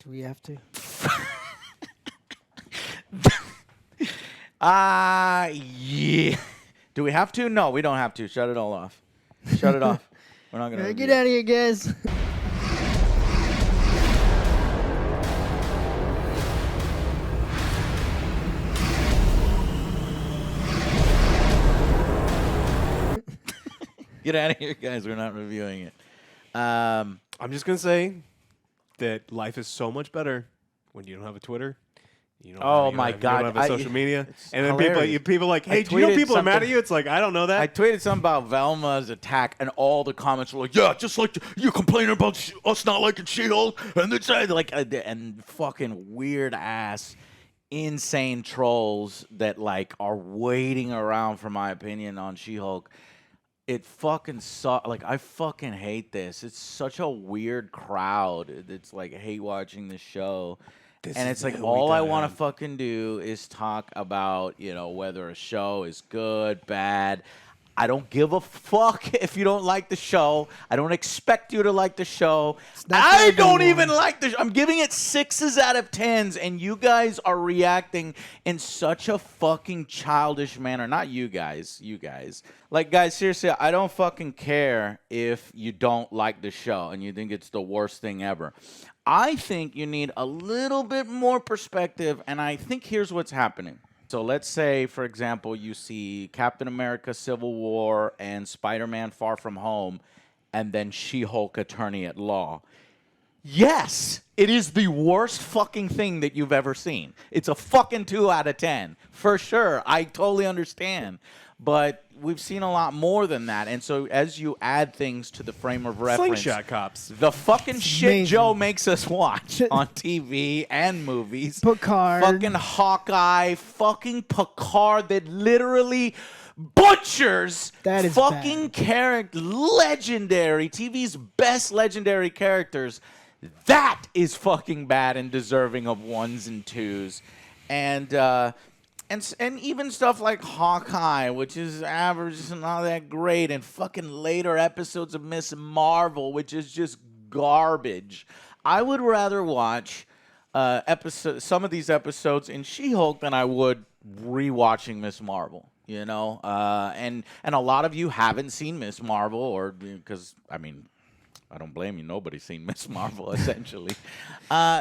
Do we have to? Yeah. Do we have to? No, we don't have to. Shut it all off. Shut it off. We're not going to Get out of here, guys. Get out of here, guys. We're not reviewing it. I'm just gonna say that life is so much better when you don't have a Twitter. You don't Oh have, my you God. don't have a social media, It's and then hilarious. people like, I hey, do you know tweeted people are mad at something- you? It's like I don't know that. I tweeted something about Velma's attack, and all the comments were like, "Yeah, just like you're complaining about us not liking She-Hulk," and it's like, and fucking weird ass, insane trolls that like are waiting around for my opinion on She-Hulk. It fucking sucks. Like, I fucking hate this. It's such a weird crowd. It's like hate watching the show. And it's like all I want to fucking do is talk about, you know, whether a show is good, bad. I don't give a fuck if you don't like the show. I don't expect you to like the show. I don't even like the show. I'm giving it 6s out of 10s, and you guys are reacting in such a fucking childish manner. Not you guys. You guys. Like, guys, seriously, I don't fucking care if you don't like the show and you think it's the worst thing ever. I think you need a little bit more perspective, and I think here's what's happening. So let's say, for example, you see Captain America Civil War and Spider-Man Far From Home, and then She-Hulk Attorney at Law. Yes, it is the worst fucking thing that you've ever seen. It's a fucking 2 out of 10, for sure. I totally understand. But we've seen a lot more than that. And so as you add things to the frame of reference, Slingshot cops. the fucking shit amazing. Joe makes us watch on TV and movies. Picard. Fucking Hawkeye. Fucking Picard that literally butchers That is fucking bad. character. Legendary. TV's best legendary characters. That is fucking bad and deserving of 1s and 2s. And even stuff like Hawkeye, which is average and not that great, and fucking later episodes of Miss Marvel, which is just garbage. I would rather watch some of these episodes in She-Hulk than I would rewatching Miss Marvel. You know, and a lot of you haven't seen Miss Marvel, or because I mean, I don't blame you. Nobody's seen Miss Marvel, essentially.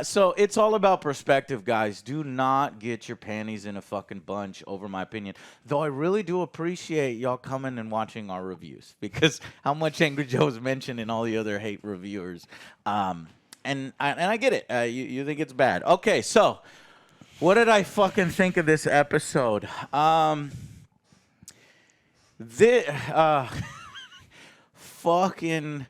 So it's all about perspective, guys. Do not get your panties in a fucking bunch over my opinion. Though I really do appreciate y'all coming and watching our reviews, because how much AngryJoe is mentioned in all the other hate reviewers. And I get it. You think it's bad. Okay, so what did I fucking think of this episode? Fucking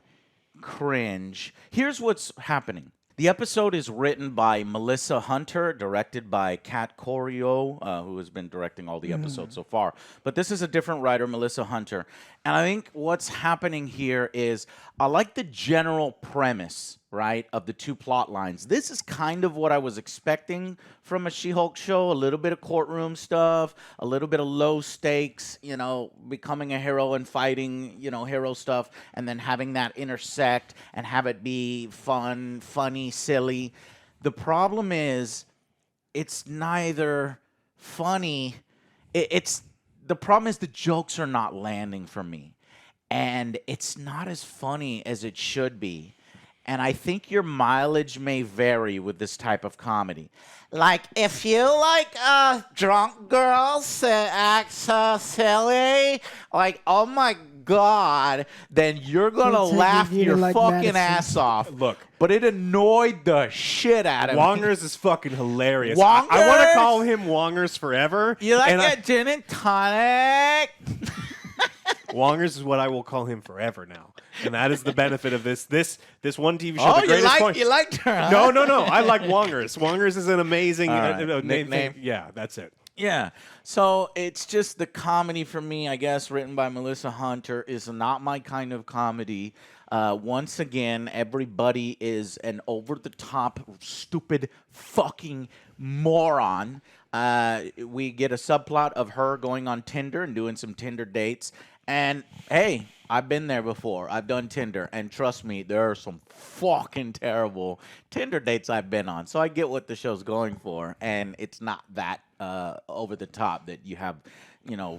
cringe. Here's what's happening. The episode is written by Melissa Hunter, directed by Kat Corio, who has been directing all the episodes so far. But this is a different writer, Melissa Hunter. And I think what's happening here is I like the general premise, right, of the two plot lines. This is kind of what I was expecting from a She-Hulk show, a little bit of courtroom stuff, a little bit of low stakes, you know, becoming a hero and fighting, you know, hero stuff, and then having that intersect and have it be fun, funny, silly. The problem is it's neither funny, the problem is the jokes are not landing for me, and it's not as funny as it should be. And I think your mileage may vary with this type of comedy. Like, if you like drunk girls that act so silly, like, oh my God, then you're going to Can't take laugh it, you your like fucking Madison. ass off. Look. But it annoyed the shit out of me. Wongers is fucking hilarious. Wongers? I want to call him Wongers forever. You like and that gin and tonic? Wongers is what I will call him forever now, and that is the benefit of this one TV show. Oh, the greatest point. you liked her, huh? No. I like Wongers. Wongers is an amazing nickname. Yeah, that's it. Yeah. So it's just the comedy for me, I guess, written by Melissa Hunter, is not my kind of comedy. Once again, everybody is an over-the-top, stupid fucking moron. We get a subplot of her going on Tinder and doing some Tinder dates. And, hey, I've been there before. I've done Tinder, and trust me, there are some fucking terrible Tinder dates I've been on. So I get what the show's going for, and it's not that over the top that you have,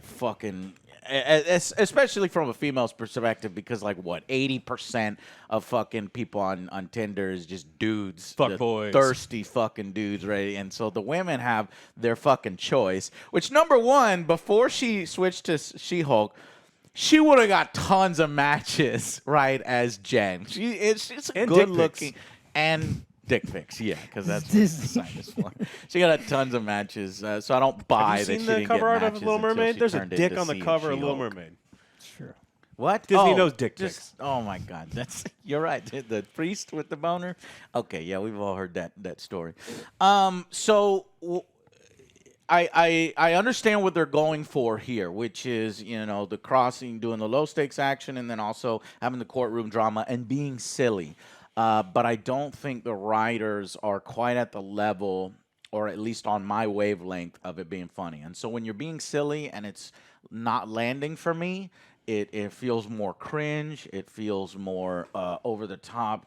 fucking. Especially from a female's perspective, because 80% of fucking people on Tinder is just dudes, Fuck boys, thirsty fucking dudes, right? And so the women have their fucking choice. Which, number one, before she switched to She-Hulk, she would have got tons of matches, right? As Jen, she's a good looking and. Dick pics, yeah, because that's what the site is for. She got tons of matches, so I don't buy Have you that seen she the didn't cover get art of matches Little until Mermaid? she There's a turned dick into on the cover of Little She-Hulk. Mermaid. Sure. What? Disney knows dick pics. Oh my God, you're right. The priest with the boner. Okay, yeah, we've all heard that story. So I understand what they're going for here, which is the crossing, doing the low stakes action, and then also having the courtroom drama and being silly. But I don't think the writers are quite at the level, or at least on my wavelength, of it being funny. And so when you're being silly and it's not landing for me, it feels more cringe. It feels more over the top.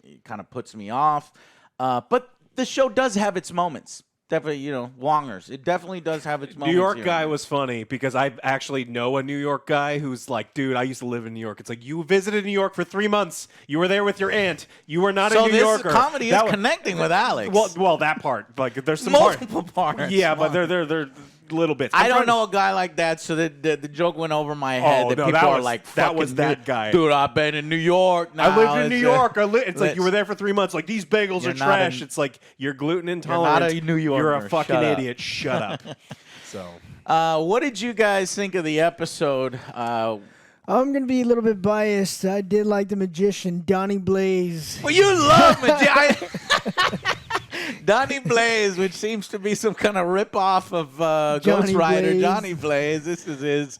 It kind of puts me off. But the show does have its moments. Definitely, Wongers. It definitely does have its moments. New York here. guy was funny because I actually know a New York guy who's like, dude, I used to live in New York. It's like, you visited New York for 3 months. You were there with your aunt. You were not a New Yorker. So this comedy is connecting with Alex. Well, that part. Like, there's some multiple parts. Yeah, but they're little bits. I don't know a guy like that, so the joke went over my head. Oh, that people are like, that was that guy. Dude, I've been in New York now. I lived in New York. It's like, you were there for 3 months. Like, these bagels are trash. It's like, you're gluten intolerant. You're not a New Yorker. You're a fucking Shut up. idiot. Shut up. So, what did you guys think of the episode? I'm going to be a little bit biased. I did like the magician, Donnie Blaze. Well, you love Donnie Blaze, which seems to be some kind of ripoff of Ghost Rider. Blaze. Johnny Blaze. This is his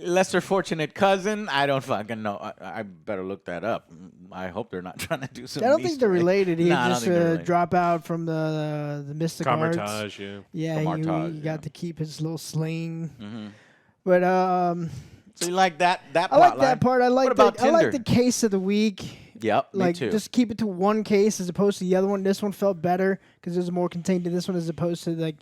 lesser fortunate cousin. I don't fucking know. I better look that up. I hope they're not trying to do some. I don't think they're related. He Nah, I don't just think they're related. drop out from the Mystic Arts. Camartage, yeah. Yeah, Camartage, he got to keep his little sling. Mm-hmm. But So you like that I like that part. I like about I like Tinder? the case of the week. Yep, me Like too. just keep it to one case as opposed to the other one. This one felt better because it was more contained to this one as opposed to like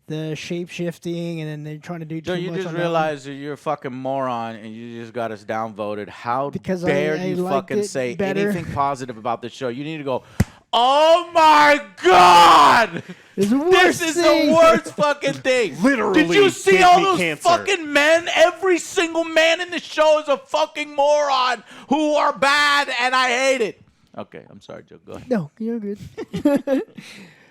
the shape shifting and then they're trying to do too So much. you just on that one. realized that you're a fucking moron and you just got us downvoted. How Because dare I you liked fucking it say better. anything positive about this show? You need to go, oh my God! It's the This worst is thing. the worst fucking thing. Literally Did you see gave all me those cancer. fucking men? Every single man in the show is a fucking moron who are bad and I hate it. Okay, I'm sorry, Joe. Go ahead. No, you're good.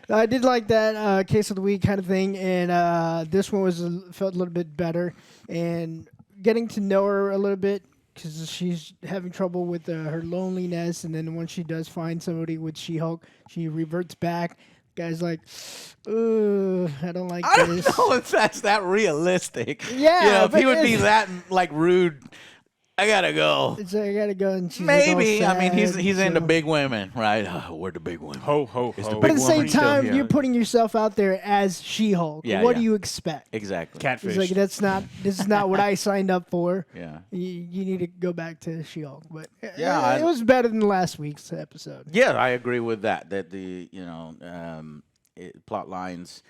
I did like that case of the week kind of thing, and this one felt a little bit better. And getting to know her a little bit because she's having trouble with her loneliness, and then when she does find somebody with She-Hulk, she reverts back. Guy's like, "Ugh, I don't like I don't this." know if that's that realistic. Yeah, if but he would be it's- that like rude. I gotta go. It's like, I gotta go, and she's like, all Maybe. I mean, he's sad, into so- big women, right? We're the big women. Ho, ho, Is ho. the But at big the same woman still time, here? you're putting yourself out there as She-Hulk. Yeah, What yeah. do you expect? Exactly. Catfish. It's like this is not what I signed up for. Yeah. You need to go back to She-Hulk. But Yeah, it was better than last week's episode. Yeah, I agree with that. That the plot lines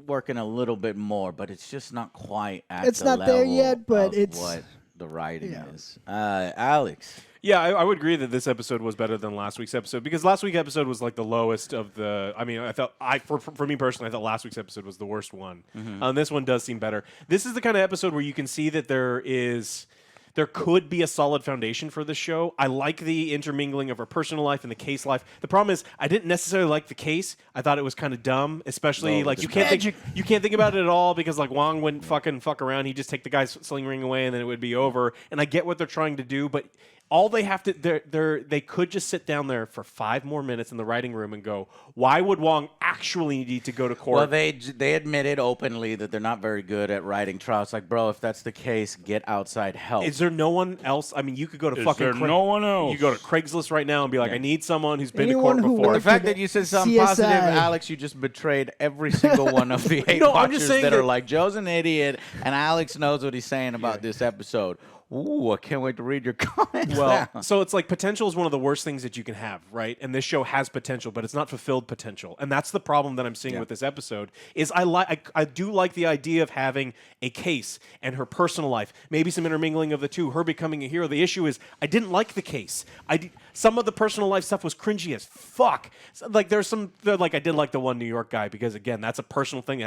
working a little bit more, but it's just not quite at It's the not there level yet, but of it's- what the writing yeah. is. Alex. Yeah, I would agree that this episode was better than last week's episode because last week's episode was like the lowest of the. I mean, for me personally, I thought last week's episode was the worst one. This one does seem better. This is the kind of episode where you can see that there could be a solid foundation for this show. I like the intermingling of her personal life and the case life. The problem is, I didn't necessarily like the case. I thought it was kind of dumb, especially No, like it's you can't think about it at all because like Wong wouldn't fucking fuck around. He'd just take the guy's sling ring away and then it would be over. And I get what they're trying to do, but all they have to they could just sit down there for 5 more minutes in the writing room and go, why would Wong actually need to go to court? Well, they admitted openly that they're not very good at writing trials. Like, bro, if that's the case, get outside help. Is there no one else? I mean, you could go to fucking. there no one else? You go to Craigslist right now and be like, Yeah. I need someone who's been Anyone to who court before. The worked fact with that you said something CSI. positive, Alex, you just betrayed every single one of the hate No, I'm watchers just saying that are that- like, Joe's an idiot, and Alex knows what he's saying about this episode. Ooh, I can't wait to read your comments. Well, now. so it's like potential is one of the worst things that you can have, right? And this show has potential, but it's not fulfilled potential. And that's the problem that I'm seeing with this episode is I do like the idea of having a case and her personal life, maybe some intermingling of the two, her becoming a hero. The issue is I didn't like the case. Some of the personal life stuff was cringy as fuck. So, like I did like the one New York guy because again, that's a personal thing.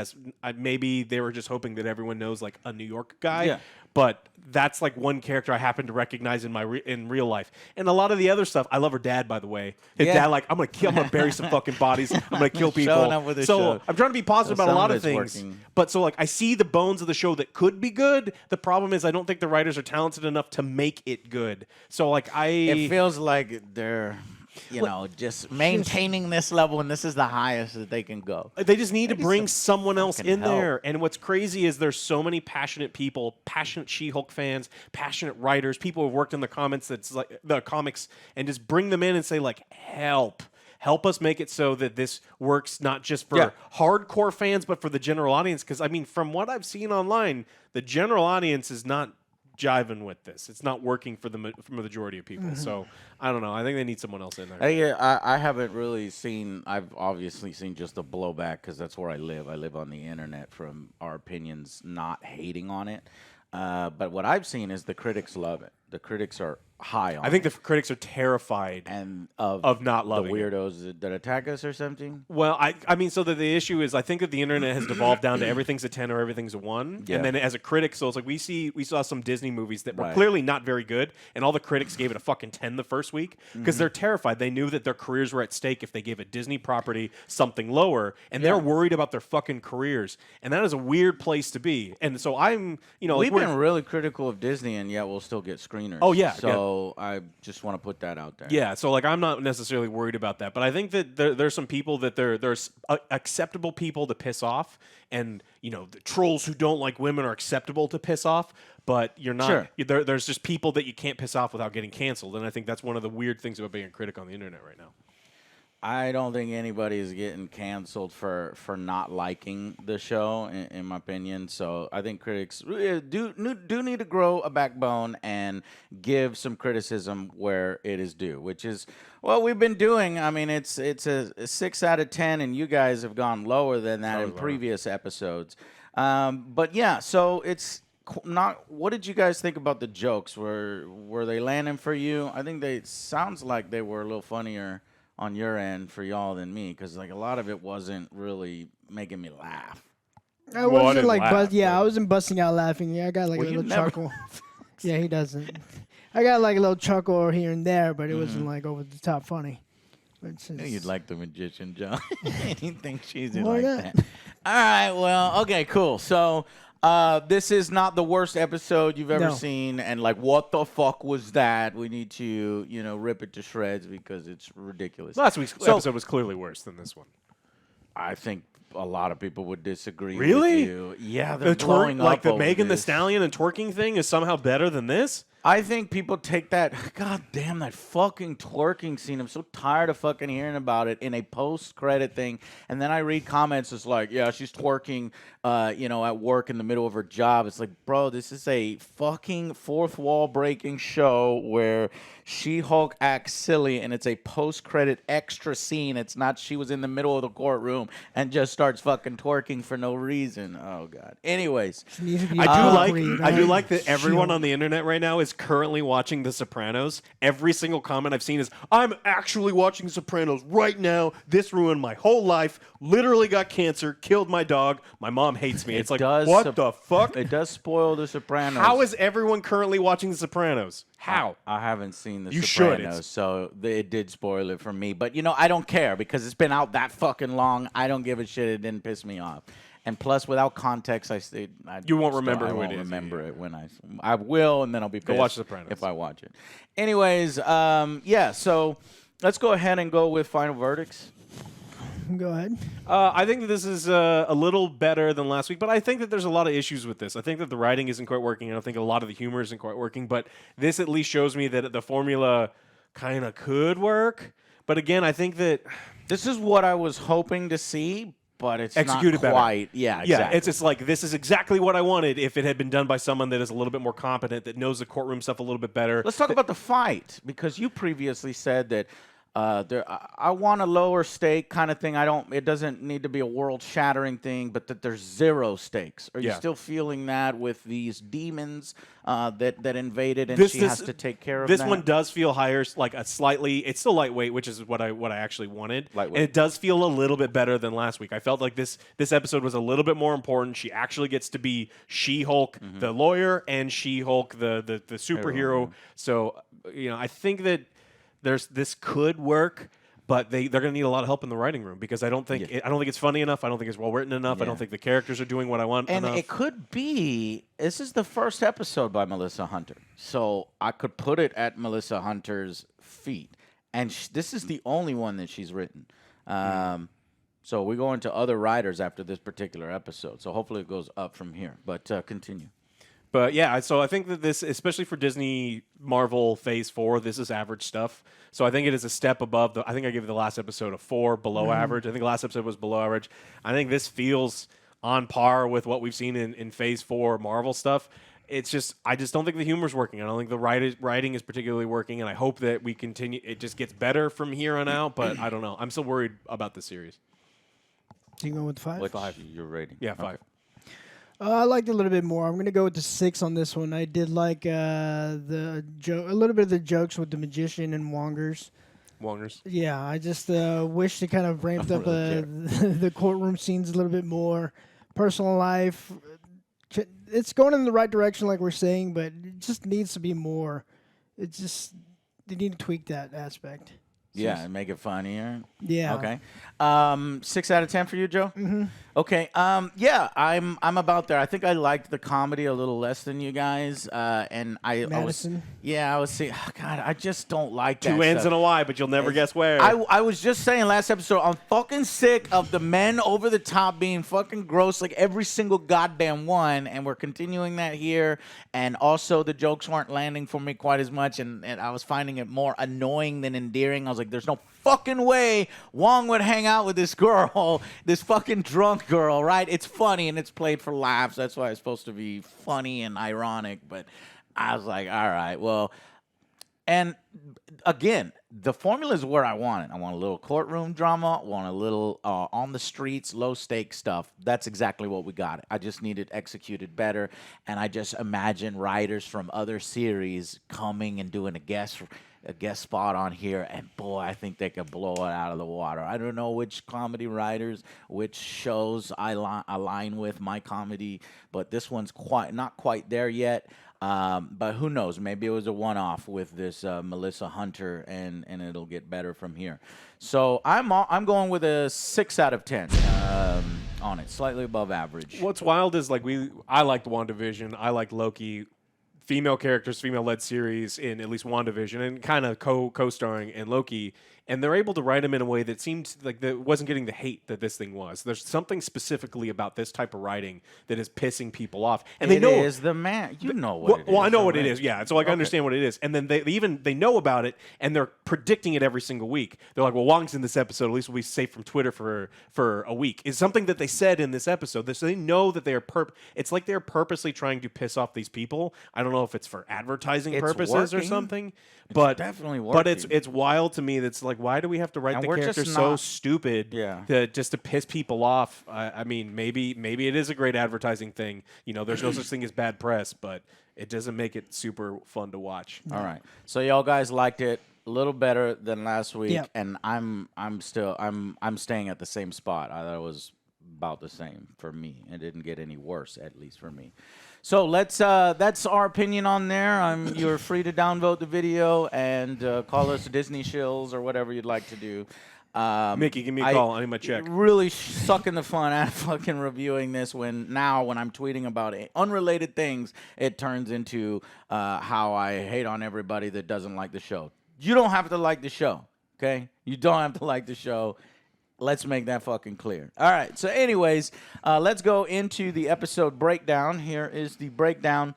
Maybe they were just hoping that everyone knows like a New York guy. Yeah. But that's like one character I happen to recognize in in real life, and a lot of the other stuff. I love her dad, by the way. His dad, like, I'm gonna bury some fucking bodies. I'm gonna kill people. Showing up with his show. I'm trying to be positive about a lot of things. Working. But so like I see the bones of the show that could be good. The problem is I don't think the writers are talented enough to make it good. So like it feels like they're. Just maintaining this level, and this is the highest that they can go. They just need to bring someone else in help. there. And what's crazy is there's so many passionate people, passionate She-Hulk fans, passionate writers, people who've worked in the comics and just bring them in and say like, help us make it so that this works not just for hardcore fans, but for the general audience. Because I mean, from what I've seen online, the general audience is not jiving with this. It's not working for the majority of people. So I don't know. I think they need someone else in there. I haven't really seen. I've obviously seen just a blowback because that's where I live. I live on the internet from our opinions, not hating on it. But what I've seen is the critics love it. The critics are high on it. I think the critics are terrified and of not loving the weirdos that attack us or something. Well, I mean, so the issue is I think that the internet has devolved down to everything's a 10 or everything's a 1. Yeah. And then as a critic, so it's like we saw some Disney movies that were clearly not very good, and all the critics gave it a fucking 10 the first week because they're terrified. They knew that their careers were at stake if they gave a Disney property something lower, and they're worried about their fucking careers. And that is a weird place to be. And so I'm, we've been really critical of Disney, and yet we'll still get screeners. Oh, yeah. So I just want to put that out there. Yeah, so like I'm not necessarily worried about that, but I think that there's some people that there's acceptable people to piss off, and the trolls who don't like women are acceptable to piss off, but you're not. Sure. There's just people that you can't piss off without getting canceled, and I think that's one of the weird things about being a critic on the internet right now. I don't think anybody is getting canceled for not liking the show, in my opinion. So I think critics do need to grow a backbone and give some criticism where it is due, which is what we've been doing. I mean, it's a 6 out of 10, and you guys have gone lower than that in previous episodes. But yeah, so it's not. What did you guys think about the jokes? Were they landing for you? I think sounds like they were a little funnier on your end for y'all than me, because like a lot of it wasn't really making me laugh. I wasn't I wasn't busting out laughing. Yeah, I got like a little chuckle. Yeah, he doesn't. I got like a little chuckle here and there, but it wasn't like over the top funny. You'd like the magician, John. You think she's Why like not? that? All right, well, okay, cool. So this is not the worst episode you've ever seen, and like, what the fuck was that? We need to, rip it to shreds because it's ridiculous. Last week's episode was clearly worse than this one. I think a lot of people would disagree. Really? With you. Yeah, they're blowing up like the over Megan Thee this. Stallion and twerking thing is somehow better than this. I think people take that. God damn, that fucking twerking scene. I'm so tired of fucking hearing about it in a post-credit thing. And then I read comments. It's like, yeah, she's twerking, at work in the middle of her job. It's like, bro, this is a fucking fourth wall breaking show where She-Hulk acts silly, and it's a post-credit extra scene. It's not she was in the middle of the courtroom and just starts fucking twerking for no reason. Oh God. Anyways, I do like that everyone on the internet right now is currently watching The Sopranos. Every single comment I've seen is, I'm actually watching The Sopranos right now. This ruined my whole life. Literally got cancer. Killed my dog. My mom hates me. It's like, what the fuck? It does spoil The Sopranos. How is everyone currently watching The Sopranos? How? I haven't seen The Sopranos, should. So it did spoil it for me. But, I don't care because it's been out that fucking long. I don't give a shit. It didn't piss me off. And plus, without context, you won't remember who it is. I won't remember it when I will, and then I'll be pissed. Go watch Sopranos if I watch it. Anyways, so let's go ahead and go with final verdicts. Go ahead. I think that this is a little better than last week, but I think that there's a lot of issues with this. I think that the writing isn't quite working. I don't think a lot of the humor isn't quite working, but this at least shows me that the formula kind of could work. But again, I think that this is what I was hoping to see, but it's executed not better. quite. Yeah, exactly. Yeah, it's just like, this is exactly what I wanted if it had been done by someone that is a little bit more competent, that knows the courtroom stuff a little bit better. Let's talk about the fight, because you previously said that I want a lower stake kind of thing. It doesn't need to be a world-shattering thing, but that there's zero stakes. Are you still feeling that with these demons that invaded, and she has to take care of this that? one does feel higher, like a slightly. It's still lightweight, which is what I actually wanted. Lightweight. And it does feel a little bit better than last week. I felt like this episode was a little bit more important. She actually gets to be She-Hulk, the lawyer, and She-Hulk, the superhero. So I think that this could work, but they're going to need a lot of help in the writing room, because I don't think it's funny enough. I don't think it's well written enough. I don't think the characters are doing what I want and enough. it could be, this is the first episode by Melissa Hunter, so I could put it at Melissa Hunter's feet, and this is the only one that she's written. So we go into other writers after this particular episode, so hopefully it goes up from here. But continue. But yeah, so I think that this, especially for Disney Marvel Phase 4, this is average stuff. So I think it is a step above. I think I gave the last episode a 4, below average. I think the last episode was below average. I think this feels on par with what we've seen in Phase 4 Marvel stuff. I just don't think the humor's working. I don't think the writing is particularly working, and I hope that we continue. It just gets better from here on out, but I don't know. I'm still worried about the series. So you going with 5? What 5 you're rating? Yeah, 5. I liked it a little bit more. I'm going to go with the 6 on this one. I did like a little bit of the jokes with the magician and Wongers. Yeah, I just wish they kind of ramped up the courtroom scenes a little bit more. Personal life, it's going in the right direction, like we're saying, but it just needs to be more. They need to tweak that aspect. Yeah, and make it funnier. Yeah. Okay. 6 out of 10 for you, Joe? Mm-hmm. Okay. Yeah, I'm about there. I think I liked the comedy a little less than you guys. And Madison. I was saying, oh, God, I just don't like that 2 N's stuff. and a Y, but you'll never guess where. I was just saying last episode, I'm fucking sick of the men over the top being fucking gross, like every single goddamn one, and we're continuing that here. And also, the jokes weren't landing for me quite as much, and I was finding it more annoying than endearing. I was like, there's no fucking way Wong would hang out with this girl, this fucking drunk girl, right? It's funny and it's played for laughs. That's why it's supposed to be funny and ironic. But I was like, all right, well. And again, the formula is where I want it. I want a little courtroom drama. I want a little on the streets, low stakes stuff. That's exactly what we got. I just need it executed better. And I just imagine writers from other series coming and doing a guest spot on here, and boy, I think they could blow it out of the water. I don't know which comedy writers, which shows I align with my comedy, but this one's not quite there yet. But who knows? Maybe it was a one-off with this Melissa Hunter, and it'll get better from here. So I'm going with a 6 out of 10 on it, slightly above average. What's wild is I liked WandaVision. I liked Loki. Female characters, female-led series in at least WandaVision, and kind of co-starring in Loki, and they're able to write them in a way that seemed like that wasn't getting the hate that this thing was. There's something specifically about this type of writing that is pissing people off, and they know it is the man. You know what it is. Well, I know what it is. Yeah, so I understand what it is, and then they know about it, and they're predicting it every single week. They're like, "Well, Wong's in this episode. At least we'll be safe from Twitter for a week." Is something that they said in this episode. So they know that it's like they're purposely trying to piss off these people. I don't know if it's for advertising purposes or something, but definitely working. But it's wild to me. That's like, why do we have to write the characters so stupid? Just to piss people off. I mean, maybe it is a great advertising thing. There's no such thing as bad press, but it doesn't make it super fun to watch. All right, so y'all guys liked it a little better than last week, and I'm staying at the same spot. I thought it was about the same for me. It didn't get any worse, at least for me. So that's our opinion on there. You're free to downvote the video and call us Disney shills or whatever you'd like to do. Mickey, give me a call. I need my check. Really sucking the fun out of fucking reviewing this when I'm tweeting about unrelated things, it turns into how I hate on everybody that doesn't like the show. You don't have to like the show, okay? You don't have to like the show. Let's make that fucking clear. All right. So anyways, let's go into the episode breakdown. Here is the breakdown.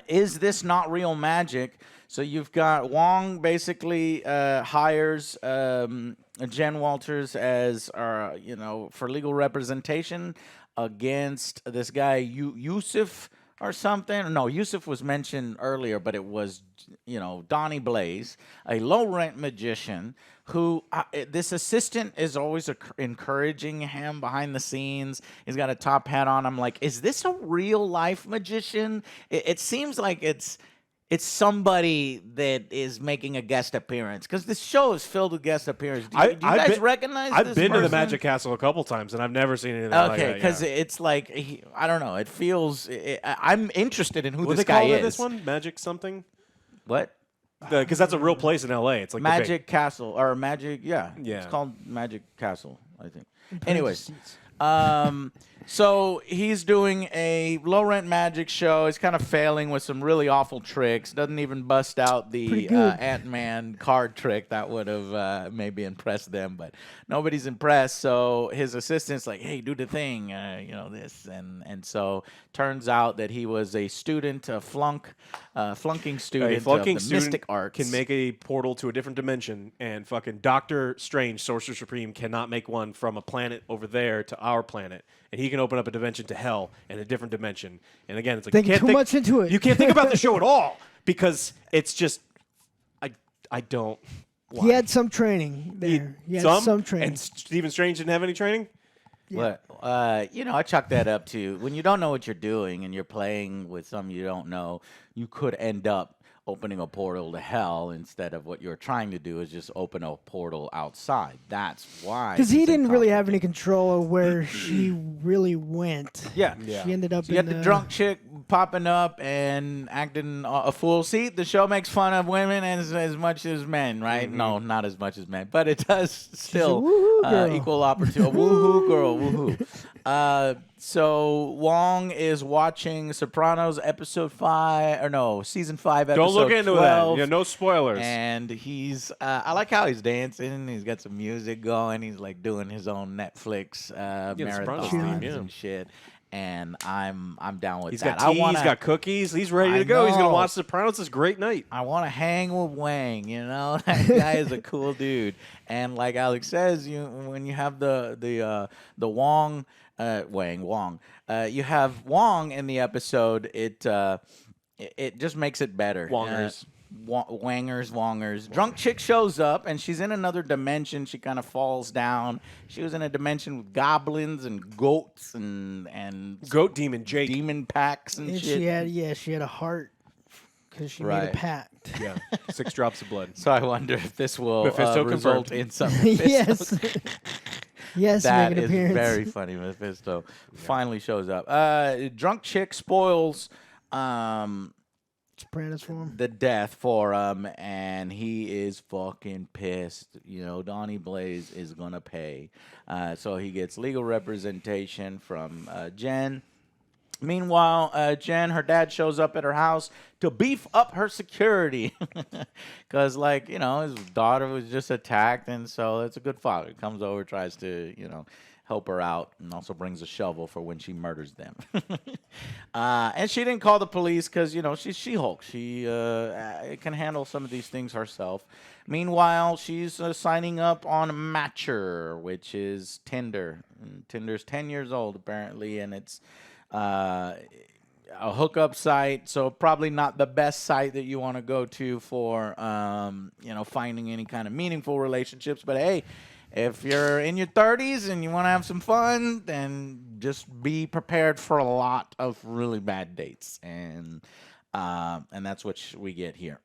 Is this not real magic? So you've got Wong basically hires Jen Walters as for legal representation against this guy Yusuf or something. No, Yusuf was mentioned earlier, but it was Donnie Blaze, a low rent magician who this assistant is always encouraging him behind the scenes. He's got a top hat on. I'm like, is this a real life magician? It seems like it's somebody that is making a guest appearance because this show is filled with guest appearances. Do you guys recognize this I've been to the person? Magic Castle a couple times, and I've never seen anything like that. Okay, because it's like, I don't know. It feels... I'm interested in who this guy is. This one? Magic something? What? Because that's a real place in L.A. It's like Magic Castle. Or Magic... Yeah. Yeah. It's called Magic Castle, I think. Anyways. So he's doing a low-rent magic show. He's kind of failing with some really awful tricks. Doesn't even bust out the Ant-Man card trick that would have maybe impressed them, but nobody's impressed. So his assistant's like, hey, do the thing, this. And so turns out that he was a student, a flunking student of the mystic arts. Can make a portal to a different dimension, and fucking Doctor Strange, Sorcerer Supreme, cannot make one from a planet over there to our planet. And he can open up a dimension to hell and a different dimension. And again, it's like Thinking too much into it. You can't think about the show at all because it's just I don't. Why? He had some training there. He had some training. And Stephen Strange didn't have any training? Yeah. I chalk that up to when you don't know what you're doing and you're playing with some you don't know, you could end up opening a portal to hell instead of what you're trying to do is just open a portal outside. That's why. Because he didn't really have any control of where she really went. Yeah. She ended up You got the drunk chick popping up and acting a fool. See, the show makes fun of women as much as men, right? Mm-hmm. No, not as much as men, but it does still equal opportunity. Woohoo, girl, woohoo. So Wong is watching Sopranos season 5, episode Don't look into 12, that. Yeah, no spoilers. And he's, I like how he's dancing. He's got some music going. He's like doing his own Netflix Sopranos marathons theme, yeah. and shit. And I'm down with He's that. got tea, he's got cookies. He's ready to go. He's going to watch Sopranos. It's a great night. I want to hang with Wang. That guy is a cool dude. And like Alex says, when you have the Wong, Wong, you have Wong in the episode. It just makes it better. Wongers. Wongers. Drunk chick shows up, and she's in another dimension. She kind of falls down. She was in a dimension with goblins and goats and Goat Demon Jake. demon packs and shit. She had a heart because she made Right. a pact. Yeah, 6 drops of blood. So I wonder if this will Mephisto result confirmed. in some Mephisto. Yes. Yes, That make an is appearance. very funny. Mephisto finally shows up. Drunk chick spoils Sopranos form. the death for him, and he is fucking pissed. Donnie Blaze is gonna pay. So he gets legal representation from Jen. Meanwhile, Jen, her dad shows up at her house to beef up her security because, his daughter was just attacked, and so it's a good father. Comes over, tries to, help her out, and also brings a shovel for when she murders them. And she didn't call the police because, she's She-Hulk. She can handle some of these things herself. Meanwhile, she's signing up on Matcher, which is Tinder. And Tinder's 10 years old, apparently, and it's a hookup site, so probably not the best site that you want to go to for, finding any kind of meaningful relationships. But hey, if you're in your 30s and you want to have some fun, then just be prepared for a lot of really bad dates, and that's what we get here.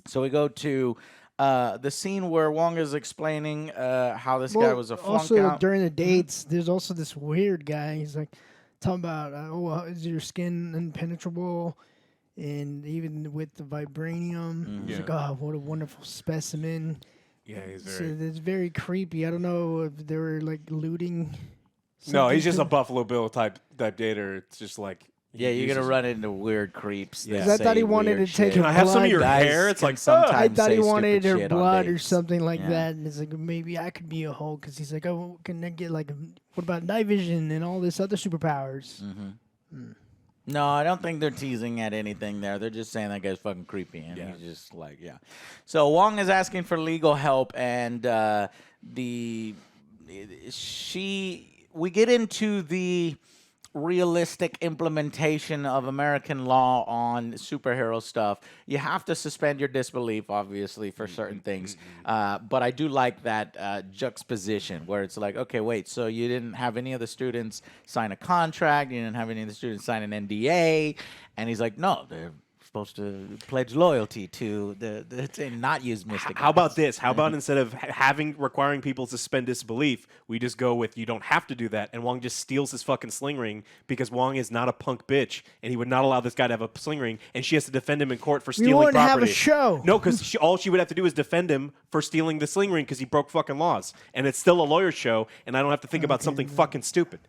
So we go to the scene where Wong is explaining how this guy was a flunk also, out. during the dates, there's also this weird guy. He's like talking about, is your skin impenetrable? And even with the vibranium, he's like, oh, what a wonderful specimen. Yeah, he's So very... it's very creepy. I don't know if they were like looting. No, he's something just to- a Buffalo Bill type dater. It's just like... Yeah, you're uses- gonna run into weird creeps. Yeah. that 'Cause I thought say he wanted weird to take shit. Can I have some of your Guys hair? It's can like, sometimes I thought say he wanted stupid her shit on blood or dates. something like Yeah. that, and it's like maybe I could be a Hulk because he's like, oh, can I get what about night vision and all this other superpowers? No, I don't think they're teasing at anything there. They're just saying that guy's fucking creepy, and Yeah. he's just like, yeah. So Wong is asking for legal help, and we get into the realistic implementation of American law on superhero stuff. You have to suspend your disbelief, obviously, for certain things. But I do like that juxtaposition where it's like, okay, wait, so you didn't have any of the students sign a contract, you didn't have any of the students sign an NDA, and he's like, no, they're supposed to pledge loyalty to to not use mystic. How about this? How about instead of requiring people to suspend disbelief, we just go with you don't have to do that, and Wong just steals his fucking sling ring because Wong is not a punk bitch, and he would not allow this guy to have a sling ring, and she has to defend him in court for stealing wouldn't property. have a show. No, because all she would have to do is defend him for stealing the sling ring because he broke fucking laws, and it's still a lawyer show, and I don't have to think about something fucking stupid.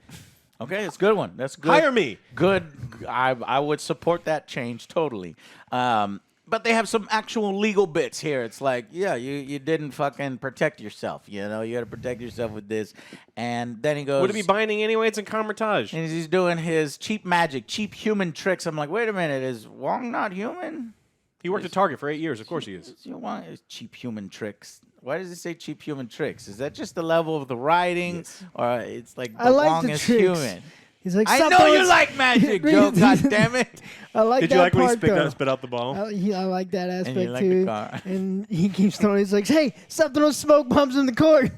Okay, it's a good one. That's good. Hire me. Good. I would support that change totally. But they have some actual legal bits here. It's like, yeah, you didn't fucking protect yourself. You know, you got to protect yourself with this. And then he goes, Would it be binding anyway? It's in Carmitage. and he's doing his cheap magic, cheap human tricks. I'm like, wait a minute, is Wong not human? He worked at Target for 8 years. Of course he is. Wong is cheap human tricks. Why does it say cheap human tricks? Is that just the level of the writing, or it's like I like Wong the is tricks. human? He's like, I "Stop know you throwing-" like magic, Joe. God damn it! I like Did that you like when he part, spit out though. and spit out the ball? I like that aspect like the too. car. And he keeps throwing. He's like, "Hey, stop throwing smoke bombs in the court."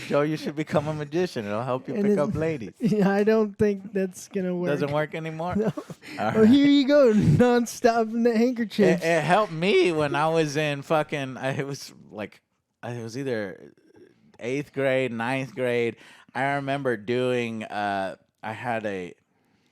Joe, you should become a magician. It'll help you And pick it- up ladies. Yeah, I don't think that's gonna work. Doesn't work anymore. No. All Oh, right. here you go, non-stop in the handkerchiefs. It helped me when I was in fucking. It was either 8th grade, 9th grade. I remember doing. I had a.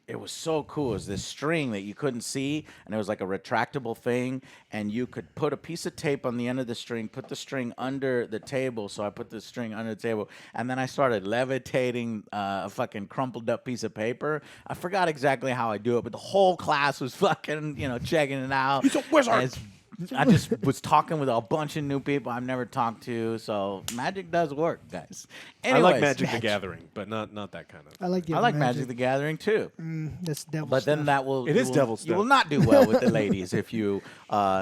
It was so cool. It was this string that you couldn't see, and it was like a retractable thing, and you could put a piece of tape on the end of the string, put the string under the table. So I put the string under the table, and then I started levitating a fucking crumpled up piece of paper. I forgot exactly how I do it, but the whole class was fucking, checking it out. He's a wizard. As I just was talking with a bunch of new people I've never talked to, so magic does work, guys. I like Anyways, Magic the Gathering, but not that kind of. I like the I like Magic the Gathering too. That's devil But then stuff. that will It you is will- devil You stuff. will not do well with the ladies if you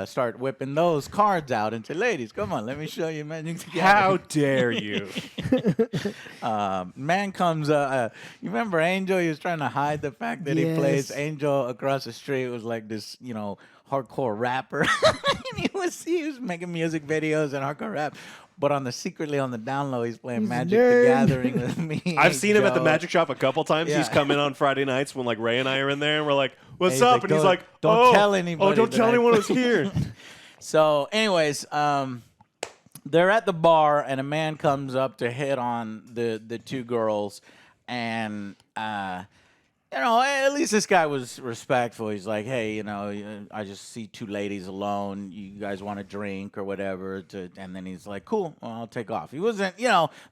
start whipping those cards out into ladies. Come on, let me show you Magic the How Gathering. dare you? Man comes. You remember Angel? He was trying to hide the fact that he plays Yes. Angel across the street. Was like this, hardcore rapper. And he was making music videos and hardcore rap. But secretly on the down low, he's playing He's a Magic the nerd. Gathering with me. I've seen him at the Joe. magic shop a couple times. Yeah. He's come in on Friday nights when like Ray and I are in there, and we're like, "What's he's up?" like, and he's "Don't- like, don't "Oh, tell anybody Oh, don't that tell I anyone play." who's here." So, anyways, they're at the bar, and a man comes up to hit on the two girls, and at least this guy was respectful. He's like, "Hey, I just see two ladies alone. You guys want a drink or whatever?" And then he's like, "Cool, well, I'll take off." He wasn't,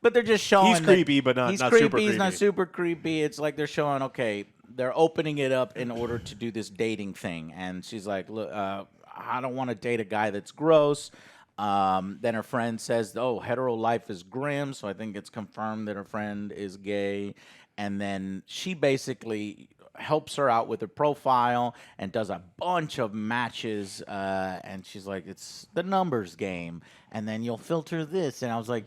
but they're just showing He's that creepy, but not he's not creepy. super He's not creepy. super creepy. It's like they're showing, okay, they're opening it up in order to do this dating thing, and she's like, "Look, I don't want to date a guy that's gross." Then her friend says, "Oh, hetero life is grim," so I think it's confirmed that her friend is gay. And then she basically helps her out with her profile and does a bunch of matches. And she's like, "It's the numbers game, and then you'll filter this." And I was like,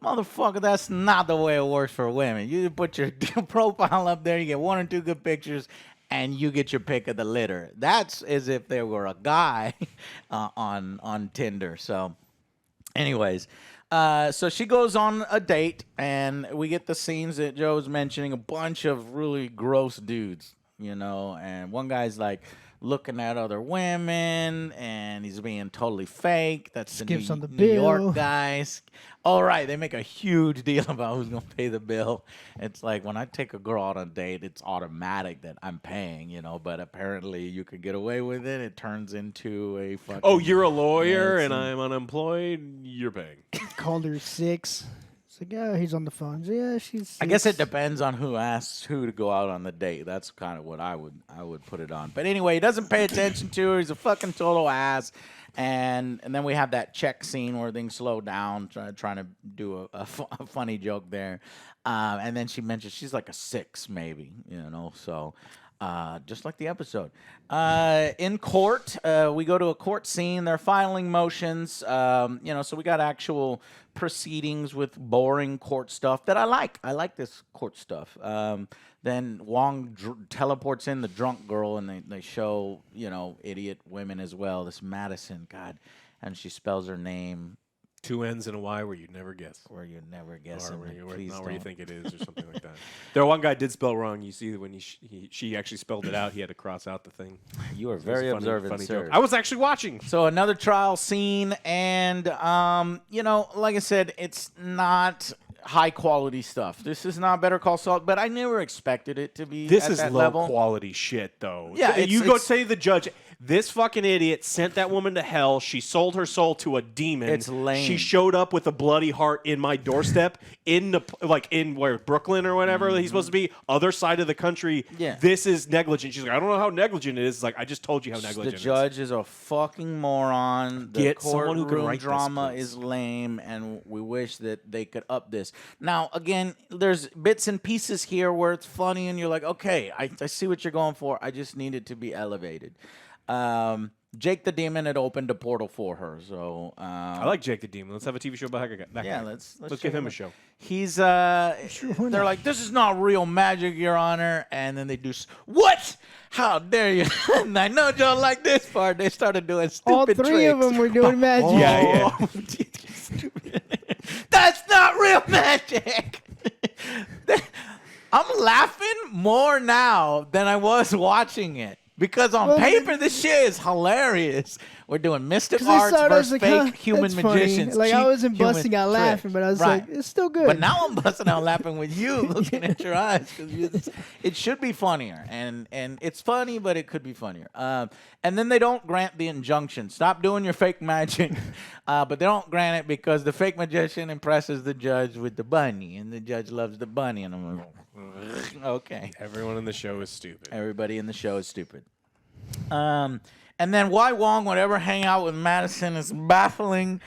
"Motherfucker, that's not the way it works for women. You put your profile up there, you get one or two good pictures, and you get your pick of the litter." That's as if there were a guy on Tinder. So, anyways, so she goes on a date, and we get the scenes that Joe was mentioning, a bunch of really gross dudes, and one guy's like looking at other women, and he's being totally fake. That's Skips the on the New bill. York guys. All right, they make a huge deal about who's gonna pay the bill. It's like when I take a girl out on a date, it's automatic that I'm paying, But apparently, you could get away with it. It turns into a fucking. Oh, you're a lawyer Yeah, and I'm unemployed. You're paying. Called her 6. It's like, oh, he's on the phone. So, yeah, she's. I guess it 6. depends on who asks who to go out on the date. That's kind of what I would put it on. But anyway, he doesn't pay attention to her. He's a fucking total ass. And then we have that check scene where things slow down, trying to do a funny joke there. And then she mentions she's like a 6, maybe, So Just like the episode. In court, we go to a court scene. They're filing motions. So we got actual proceedings with boring court stuff that I like. I like this court stuff. Then Wong teleports in the drunk girl, and they show, idiot women as well. This Madison, God, and she spells her name. 2 N's and a Y where you'd never guess. Where you'd never guess. Or where you think it is, or something like that. There, one guy did spell wrong. You see, when she actually spelled it out, he had to cross out the thing. You are very observant, sir. Joke. I was actually watching. So another trial scene, and like I said, it's not high quality stuff. This is not Better Call Saul, but I never expected it to be. This at is that low level. quality shit, though. Yeah, you go say to the judge, this fucking idiot sent that woman to hell. She sold her soul to a demon. It's lame. She showed up with a bloody heart in my doorstep in Brooklyn or whatever he's supposed to be, other side of the country. Yeah. This is negligent. She's like, I don't know how negligent it is. It's like, I just told you how negligent it is. The judge is a fucking moron. The Get someone who can courtroom write this, drama please. is lame, and we wish that they could up this. Now, again, there's bits and pieces here where it's funny, and you're like, okay, I see what you're going for. I just need it to be elevated. Jake the Demon had opened a portal for her, so I like Jake the Demon. Let's have a TV show about that guy. yeah, let's give him a show. He's they're like, this is not real magic, Your Honor, and then they do what? How dare you? And I know y'all like this part. They started doing stupid All three tricks. of them were doing magic. Yeah. That's not real magic. I'm laughing more now than I was watching it. Because on paper, this shit is hilarious. We're doing mystic arts versus fake human magicians. Like, I cheap wasn't human busting out tricks. laughing, but I was Right. like, it's still good. But now I'm busting out laughing with you, looking at your eyes. Because it should be funnier. And it's funny, but it could be funnier. And then they don't grant the injunction. Stop doing your fake magic. But they don't grant it because the fake magician impresses the judge with the bunny. And the judge loves the bunny. And I'm like, okay. Everyone in the show is stupid. Everybody in the show is stupid. And then why Wong would ever hang out with Madison is baffling.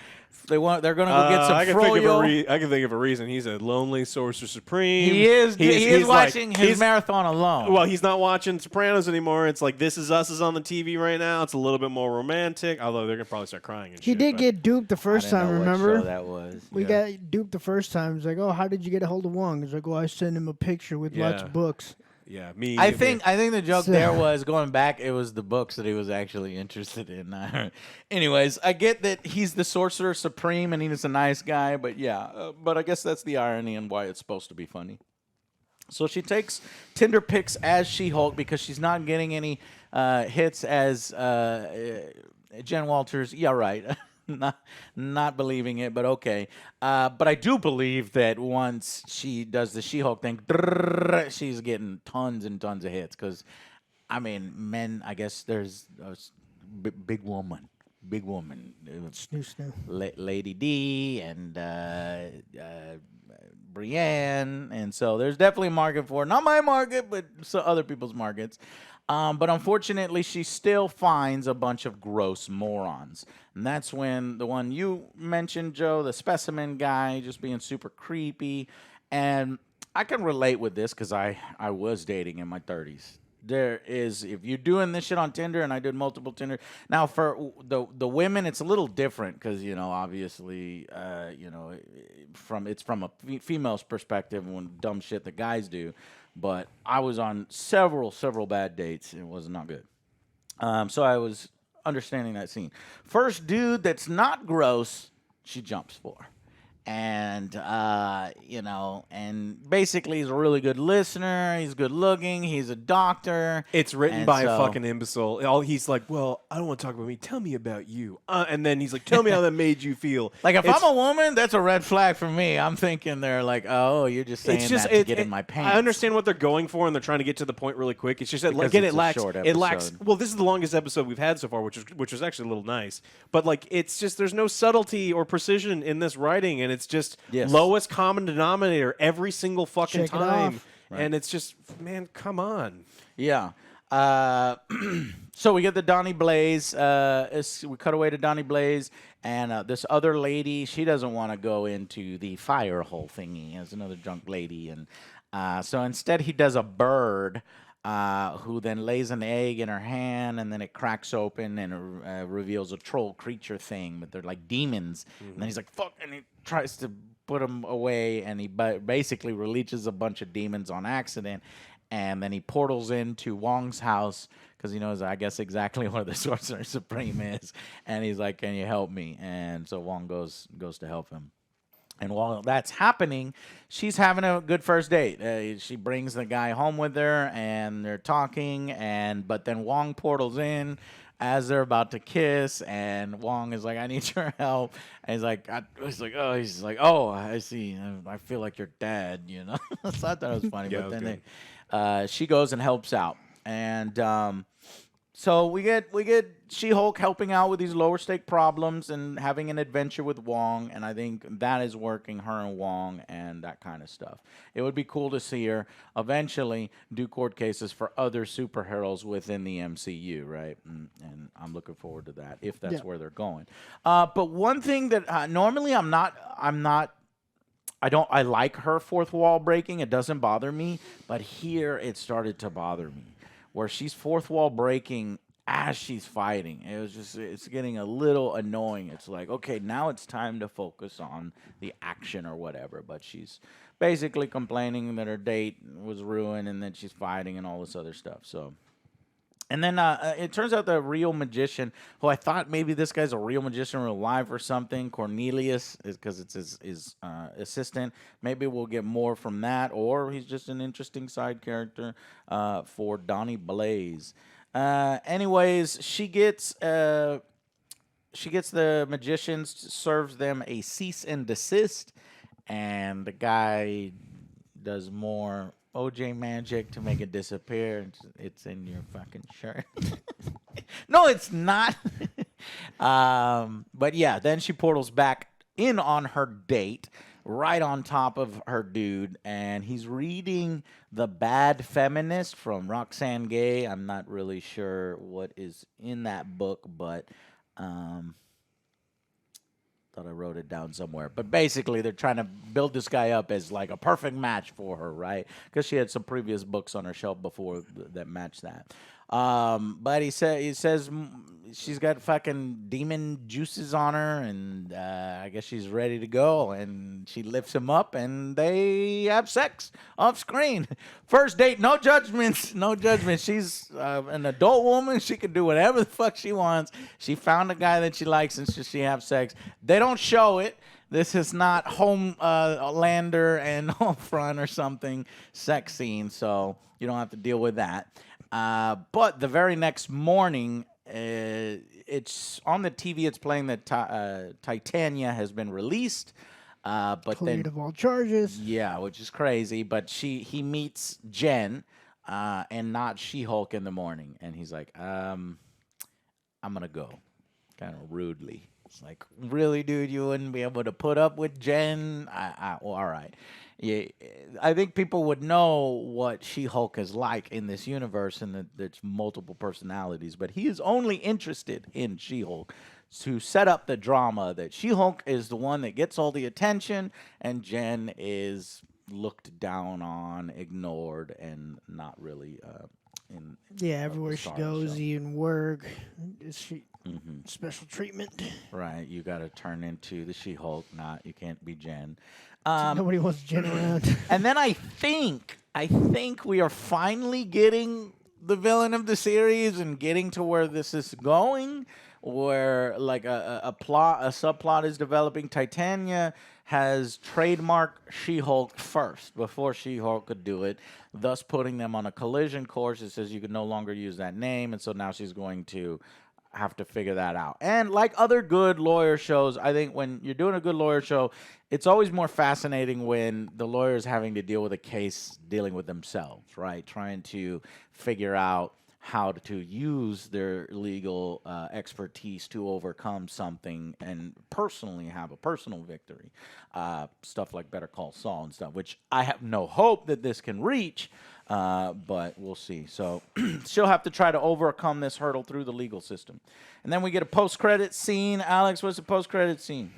They're gonna go get some froyo. I can think of a reason. He's a lonely sorcerer supreme. He is He's watching like, his marathon alone. Well, he's not watching Sopranos anymore. It's like This Is Us is on the TV right now. It's a little bit more romantic, although they're gonna probably start crying and shit. He did get duped the first time, remember? What show that was. We got duped the first time. It's like, oh, how did you get a hold of Wong? It's like, well, I sent him a picture with lots of books. Yeah, me. I think the joke there was going back. It was the books that he was actually interested in. Anyways, I get that he's the sorcerer supreme and he's a nice guy, but but I guess that's the irony and why it's supposed to be funny. So she takes Tinder pics as She-Hulk because she's not getting any hits as Jen Walters. Yeah, right. Not believing it, but okay. But I do believe that once she does the She-Hulk thing, she's getting tons and tons of hits. Because, I mean, men, I guess there's a big woman. Snoo. Lady D and Brienne. And so there's definitely a market for it. Not my market, but other people's markets. But unfortunately, she still finds a bunch of gross morons. And that's when the one you mentioned, Joe, the specimen guy, just being super creepy. And I can relate with this because I was dating in my 30s. There is, if you're doing this shit on Tinder, and I did multiple Tinder. Now, for the women, it's a little different because, obviously, it's from a female's perspective when dumb shit that guys do. But I was on several bad dates. And it was not good. So I was understanding that scene. First dude that's not gross, she jumps for. And, and basically he's a really good listener. He's good looking. He's a doctor. It's written by a fucking imbecile. He's like, well, I don't want to talk about me. Tell me about you. And then he's like, tell me how that made you feel. Like, if I'm a woman, that's a red flag for me. I'm thinking they're like, oh, you're just saying that to get in my pants. I understand what they're going for, and they're trying to get to the point really quick. It's just that, Because again, it's it lacks. short It lacks. episode. Well, this is the longest episode we've had so far, which was actually a little nice. But like, it's just there's no subtlety or precision in this writing, and it's just lowest common denominator every single fucking Check it time. off. Right. And it's just, man, come on. Yeah. So we get the Donnie Blaze. We cut away to Donnie Blaze, and this other lady, she doesn't want to go into the fire hole thingy as another drunk lady. And so instead he does a bird. who then lays an egg in her hand, and then it cracks open and it reveals a troll creature thing, but they're like demons. And then he's like, fuck, and he tries to put them away, and he basically releases a bunch of demons on accident, and then he portals into Wong's house, because he knows, I guess, exactly where the Sorcerer Supreme is, and he's like, can you help me? And so Wong goes to help him. And while that's happening, she's having a good first date. She brings the guy home with her, and they're talking. But then Wong portals in as they're about to kiss, and Wong is like, "I need your help." And he's like, "Oh, I see. I feel like your dad." So I thought that was funny. Yeah, but then she goes and helps out, and so we get She-Hulk helping out with these lower stake problems and having an adventure with Wong, and I think that is working, her and Wong and that kind of stuff. It would be cool to see her eventually do court cases for other superheroes within the MCU, right? And I'm looking forward to that if that's where they're going. But one thing that normally I like her fourth wall breaking. It doesn't bother me, but here it started to bother me, where she's fourth wall breaking as she's fighting. It's getting a little annoying. It's like, okay, now it's time to focus on the action or whatever. But she's basically complaining that her date was ruined and that she's fighting and all this other stuff. So, and then it turns out the real magician, who I thought maybe this guy's a real magician in real life or something, Cornelius, is because it's his assistant. Maybe we'll get more from that, or he's just an interesting side character for Donnie Blaze. Anyways, she gets the magicians, serves them a cease and desist, and the guy does more OJ magic to make it disappear. It's in your fucking shirt. No, it's not. But yeah, then she portals back in on her date, right on top of her dude, and he's reading The Bad Feminist from Roxane Gay. I'm not really sure what is in that book, but thought I wrote it down somewhere. But basically, they're trying to build this guy up as like a perfect match for her, right? Because she had some previous books on her shelf before that matched that. But he says she's got fucking demon juices on her, and I guess she's ready to go. And she lifts him up, and they have sex off screen. First date, no judgments, no judgments. She's an adult woman. She can do whatever the fuck she wants. She found a guy that she likes, and she have sex. They don't show it. This is not Homelander and Homefront or something sex scene, so you don't have to deal with that. But the very next morning, it's on the TV. It's playing that Titania has been released. But Cleared of all charges. Yeah, which is crazy. But he meets Jen, and not She-Hulk in the morning, and he's like, I'm gonna go, kind of rudely. It's like, really, dude, you wouldn't be able to put up with Jen? Well, all right. Yeah, I think people would know what She-Hulk is like in this universe, and that there's multiple personalities. But he is only interested in She-Hulk to set up the drama that She-Hulk is the one that gets all the attention, and Jen is looked down on, ignored, and not really everywhere she goes, even work, she special treatment. Right, you got to turn into the She-Hulk. You can't be Jen. Nobody wants Jen around. And then I think we are finally getting the villain of the series and getting to where this is going, where like a subplot is developing. Titania has trademarked She-Hulk first before She-Hulk could do it, thus putting them on a collision course. It says you can no longer use that name, and so now she's going to have to figure that out. And like other good lawyer shows, I think when you're doing a good lawyer show, it's always more fascinating when the lawyer is having to deal with a case dealing with themselves, right? Trying to figure out how to use their legal expertise to overcome something and personally have a personal victory. Stuff like Better Call Saul and stuff, which I have no hope that this can reach, but we'll see. So she'll have to try to overcome this hurdle through the legal system. And then we get a post-credit scene. Alex, what's the post-credit scene?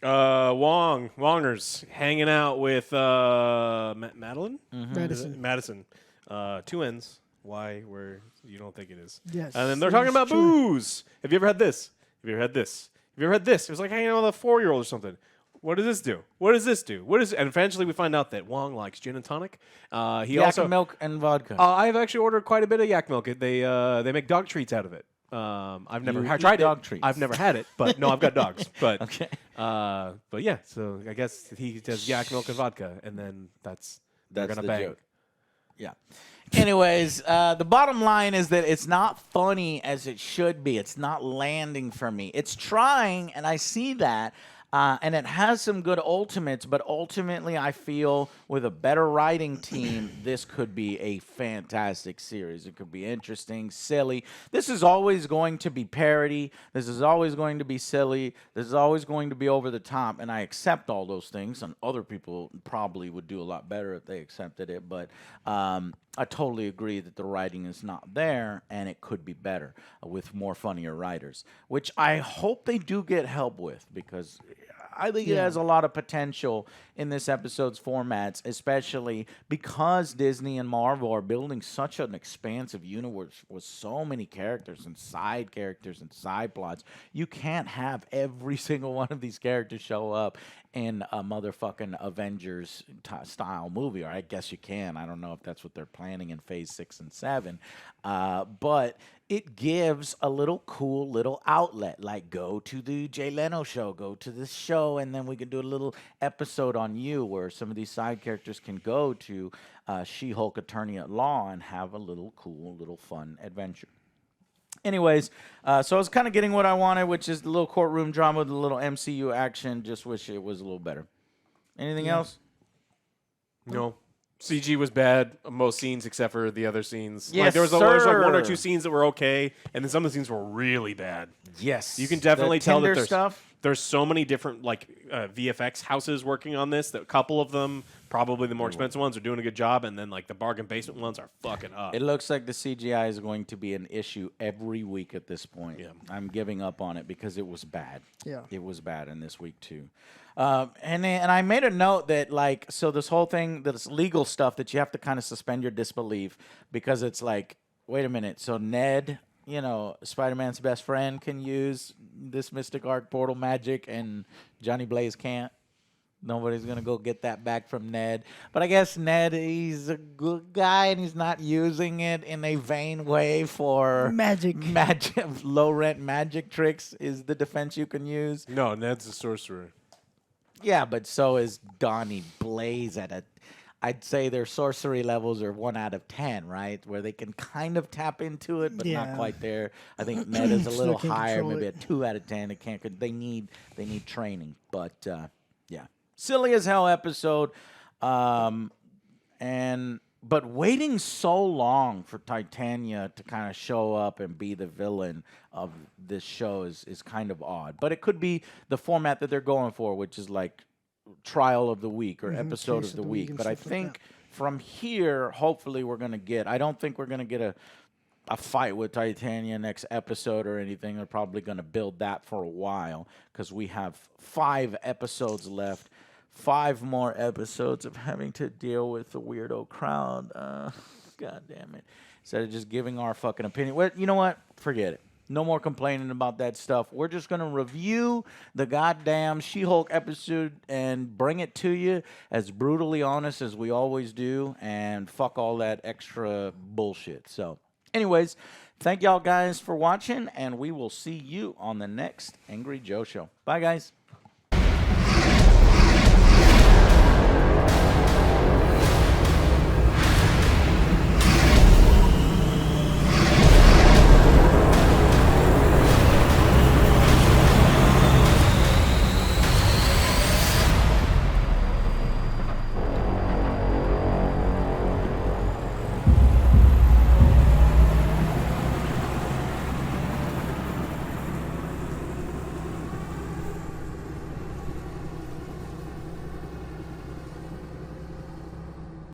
Wongers hanging out with Madeline? Madison. Madison. Two N's. why where you don't think it is. Yes, And then they're that talking is about true. booze. Have you ever had this? Have you ever had this? Have you ever had this? It was like hanging out with a 4-year-old or something. What does this do? What does this do? What is? And eventually we find out that Wong likes gin and tonic. He Yak also milk and vodka. I've actually ordered quite a bit of yak milk. They make dog treats out of it. I've never You eat tried dog it. treats. I've never had it, but no, I've got dogs. But Okay. but yeah. So I guess he does yak milk and vodka, and then they're That's gonna the bang. joke. Yeah. Anyways, the bottom line is that it's not funny as it should be. It's not landing for me. It's trying, and I see that. And it has some good ultimates, but ultimately I feel with a better writing team, this could be a fantastic series. It could be interesting, silly. This is always going to be parody. This is always going to be silly. This is always going to be over the top, and I accept all those things, and other people probably would do a lot better if they accepted it, but I totally agree that the writing is not there, and it could be better with more funnier writers, which I hope they do get help with, because I think it has a lot of potential in this episode's formats, especially because Disney and Marvel are building such an expansive universe with so many characters and side plots. You can't have every single one of these characters show up in a motherfucking Avengers style movie, or I guess you can. I don't know if that's what they're planning in Phase 6 and 7, but it gives a little cool little outlet, like go to the Jay Leno show, go to this show, and then we can do a little episode on you where some of these side characters can go to She-Hulk Attorney at Law and have a little cool, little fun adventure. Anyways, so I was kind of getting what I wanted, which is the little courtroom drama with a little MCU action. Just wish it was a little better. Anything else? No. CG was bad, most scenes except for the other scenes. Yes, Like there was like one or sir. two scenes that were okay, and then some of the scenes were really bad. Yes. You can definitely The tell that Tinder there's so many different like VFX houses working on this. That a couple of them, probably the more expensive ones, are doing a good job, and then like the bargain basement ones are fucking up. It looks like the CGI is going to be an issue every week at this point. Yeah. I'm giving up on it because it was bad. Yeah. It was bad in this week too. And I made a note that like, so this whole thing, this legal stuff that you have to kind of suspend your disbelief, because it's like, wait a minute. So Ned, you know, Spider-Man's best friend, can use this Mystic Arc portal magic and Johnny Blaze can't. Nobody's going to go get that back from Ned. But I guess Ned, he's a good guy, and he's not using it in a vain way for Magic. Low-rent magic tricks is the defense you can use. No, Ned's a sorcerer. Yeah, but so is Donnie Blaze I'd say their sorcery levels are 1 out of 10, right? Where they can kind of tap into it, but not Yeah. quite there. I think Ned is a Still little can't higher, control maybe it. a 2 out of 10. They need training, but yeah, silly as hell episode. But waiting so long for Titania to kind of show up and be the villain of this show is kind of odd. But it could be the format that they're going for, which is like trial of the week or episode Case of the week. But I and stuff like think from here, hopefully we're going to get, I don't think we're going to get a fight with Titania next episode or anything. They're probably going to build that for a while because we have 5 episodes left. 5 more episodes of having to deal with the weirdo crowd. God damn it. Instead of just giving our fucking opinion. Well, you know what? Forget it. No more complaining about that stuff. We're just going to review the goddamn She-Hulk episode and bring it to you as brutally honest as we always do, and fuck all that extra bullshit. So, anyways, thank y'all guys for watching, and we will see you on the next Angry Joe show. Bye, guys.